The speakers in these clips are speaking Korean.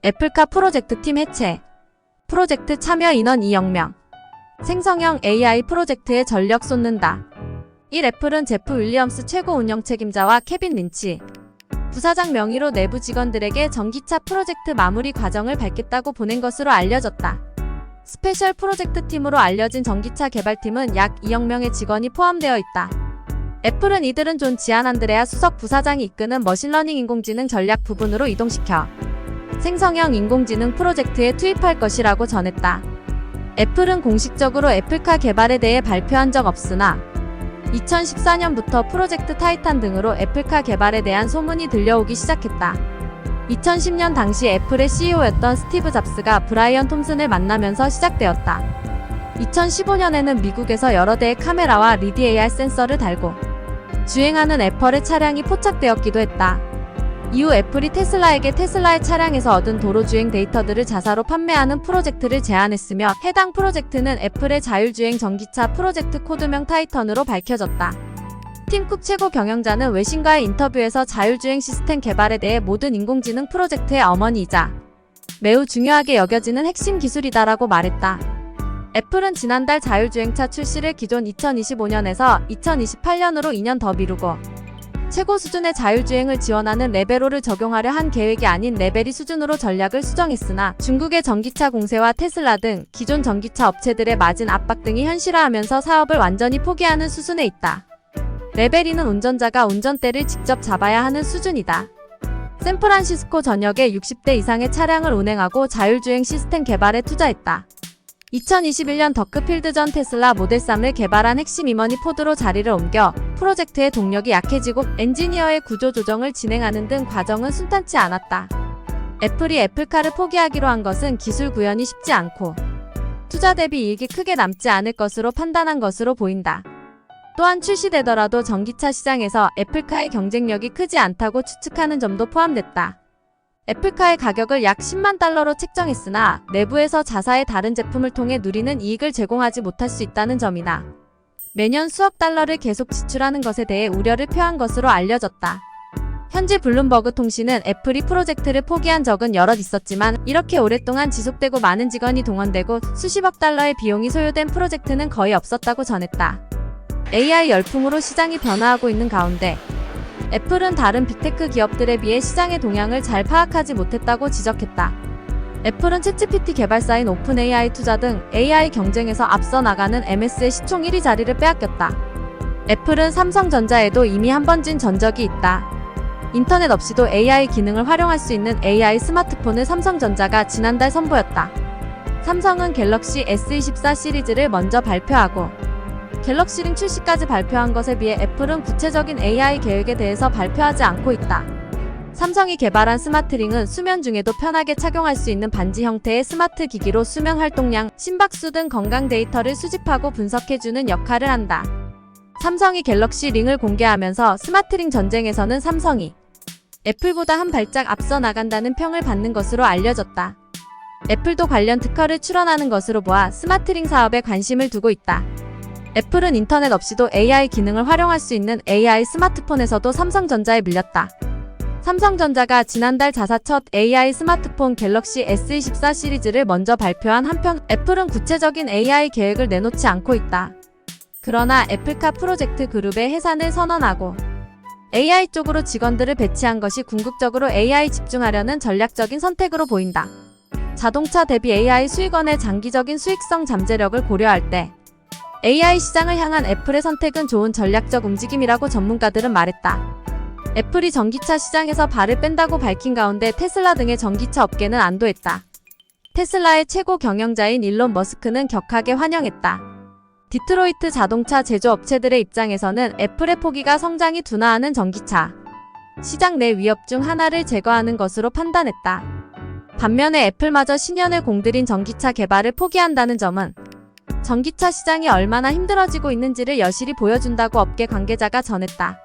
애플카 프로젝트 팀 해체. 프로젝트 참여 인원 2,000명. 생성형 AI 프로젝트에 전력 쏟는다. 1. 애플은 제프 윌리엄스 최고 운영 책임자와 케빈 린치 부사장 명의로 내부 직원들에게 전기차 프로젝트 마무리 과정을 밝혔다고 보낸 것으로 알려졌다. 스페셜 프로젝트 팀으로 알려진 전기차 개발팀은 약 2억 명의 직원이 포함되어 있다. 애플은 이들은 존 지안안드레아 수석 부사장이 이끄는 머신러닝 인공지능 전략 부분으로 이동시켜 생성형 인공지능 프로젝트에 투입할 것이라고 전했다. 애플은 공식적으로 애플카 개발에 대해 발표한 적 없으나 2014년부터 프로젝트 타이탄 등으로 애플카 개발에 대한 소문이 들려오기 시작했다. 2010년 당시 애플의 CEO였던 스티브 잡스가 브라이언 톰슨을 만나면서 시작되었다. 2015년에는 미국에서 여러 대의 카메라와 리드 AR 센서를 달고 주행하는 애플의 차량이 포착되었기도 했다. 이후 애플이 테슬라에게 테슬라의 차량에서 얻은 도로주행 데이터들을 자사로 판매하는 프로젝트를 제안했으며 해당 프로젝트는 애플의 자율주행 전기차 프로젝트 코드명 타이턴으로 밝혀졌다. 팀 쿡 최고 경영자는 외신과의 인터뷰에서 자율주행 시스템 개발에 대해 모든 인공지능 프로젝트의 어머니이자 매우 중요하게 여겨지는 핵심 기술이다라고 말했다. 애플은 지난달 자율주행차 출시를 기존 2025년에서 2028년으로 2년 더 미루고 최고 수준의 자율주행을 지원하는 레벨 5를 적용하려 한 계획이 아닌 레벨 2 수준으로 전략을 수정했으나 중국의 전기차 공세와 테슬라 등 기존 전기차 업체들의 마진 압박 등이 현실화하면서 사업을 완전히 포기하는 수순에 있다. 레벨 2는 운전자가 운전대를 직접 잡아야 하는 수준이다. 샌프란시스코 전역에 60대 이상의 차량을 운행하고 자율주행 시스템 개발에 투자했다. 2021년 더크필드 전 테슬라 모델 3을 개발한 핵심 임원이 포드로 자리를 옮겨 프로젝트의 동력이 약해지고 엔지니어의 구조 조정을 진행하는 등 과정은 순탄치 않았다. 애플이 애플카를 포기하기로 한 것은 기술 구현이 쉽지 않고 투자 대비 이익이 크게 남지 않을 것으로 판단한 것으로 보인다. 또한 출시되더라도 전기차 시장에서 애플카의 경쟁력이 크지 않다고 추측하는 점도 포함됐다. 애플카의 가격을 약 10만 달러로 책정했으나 내부에서 자사의 다른 제품을 통해 누리는 이익을 제공하지 못할 수 있다는 점이나 매년 수억 달러를 계속 지출하는 것에 대해 우려를 표한 것으로 알려졌다. 현지 블룸버그 통신은 애플이 프로젝트를 포기한 적은 여럿 있었지만 이렇게 오랫동안 지속되고 많은 직원이 동원되고 수십억 달러의 비용이 소요된 프로젝트는 거의 없었다고 전했다. AI 열풍으로 시장이 변화하고 있는 가운데 애플은 다른 빅테크 기업들에 비해 시장의 동향을 잘 파악하지 못했다고 지적했다. 애플은 챗GPT 개발사인 오픈AI 투자 등 AI 경쟁에서 앞서 나가는 MS의 시총 1위 자리를 빼앗겼다. 애플은 삼성전자에도 이미 한 번 진 전적이 있다. 인터넷 없이도 AI 기능을 활용할 수 있는 AI 스마트폰을 삼성전자가 지난달 선보였다. 삼성은 갤럭시 S24 시리즈를 먼저 발표하고 갤럭시링 출시까지 발표한 것에 비해 애플은 구체적인 AI 계획에 대해서 발표하지 않고 있다. 삼성이 개발한 스마트링은 수면 중에도 편하게 착용할 수 있는 반지 형태의 스마트 기기로 수면 활동량, 심박수 등 건강 데이터를 수집하고 분석해주는 역할을 한다. 삼성이 갤럭시 링을 공개하면서 스마트링 전쟁에서는 삼성이 애플보다 한 발짝 앞서 나간다는 평을 받는 것으로 알려졌다. 애플도 관련 특허를 출원하는 것으로 보아 스마트링 사업에 관심을 두고 있다. 애플은 인터넷 없이도 AI 기능을 활용할 수 있는 AI 스마트폰에서도 삼성전자에 밀렸다. 삼성전자가 지난달 자사 첫 AI 스마트폰 갤럭시 S24 시리즈를 먼저 발표한 한편 애플은 구체적인 AI 계획을 내놓지 않고 있다. 그러나 애플카 프로젝트 그룹의 해산을 선언하고 AI 쪽으로 직원들을 배치한 것이 궁극적으로 AI 집중하려는 전략적인 선택으로 보인다. 자동차 대비 AI 수익원의 장기적인 수익성 잠재력을 고려할 때 AI 시장을 향한 애플의 선택은 좋은 전략적 움직임이라고 전문가들은 말했다. 애플이 전기차 시장에서 발을 뺀다고 밝힌 가운데 테슬라 등의 전기차 업계는 안도했다. 테슬라의 최고 경영자인 일론 머스크는 격하게 환영했다. 디트로이트 자동차 제조업체들의 입장에서는 애플의 포기가 성장이 둔화하는 전기차 시장 내 위협 중 하나를 제거하는 것으로 판단했다. 반면에 애플마저 신년을 공들인 전기차 개발을 포기한다는 점은 전기차 시장이 얼마나 힘들어지고 있는지를 여실히 보여준다고 업계 관계자가 전했다.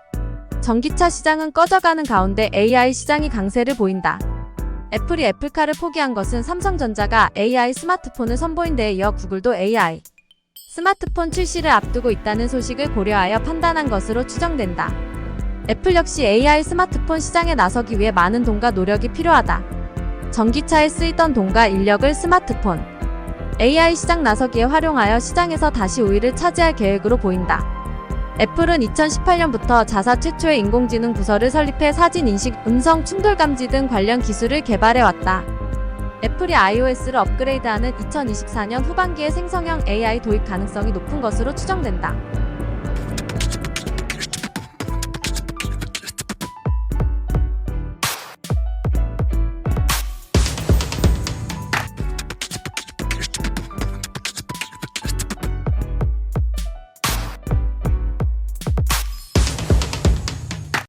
전기차 시장은 꺼져가는 가운데 AI 시장이 강세를 보인다. 애플이 애플카를 포기한 것은 삼성전자가 AI 스마트폰을 선보인 데에 이어 구글도 AI 스마트폰 출시를 앞두고 있다는 소식을 고려하여 판단한 것으로 추정된다. 애플 역시 AI 스마트폰 시장에 나서기 위해 많은 돈과 노력이 필요하다. 전기차에 쓰이던 돈과 인력을 스마트폰, AI 시장 나서기에 활용하여 시장에서 다시 우위를 차지할 계획으로 보인다. 애플은 2018년부터 자사 최초의 인공지능 부서를 설립해 사진 인식, 음성 충돌 감지 등 관련 기술을 개발해왔다. 애플이 iOS를 업그레이드하는 2024년 후반기에 생성형 AI 도입 가능성이 높은 것으로 추정된다.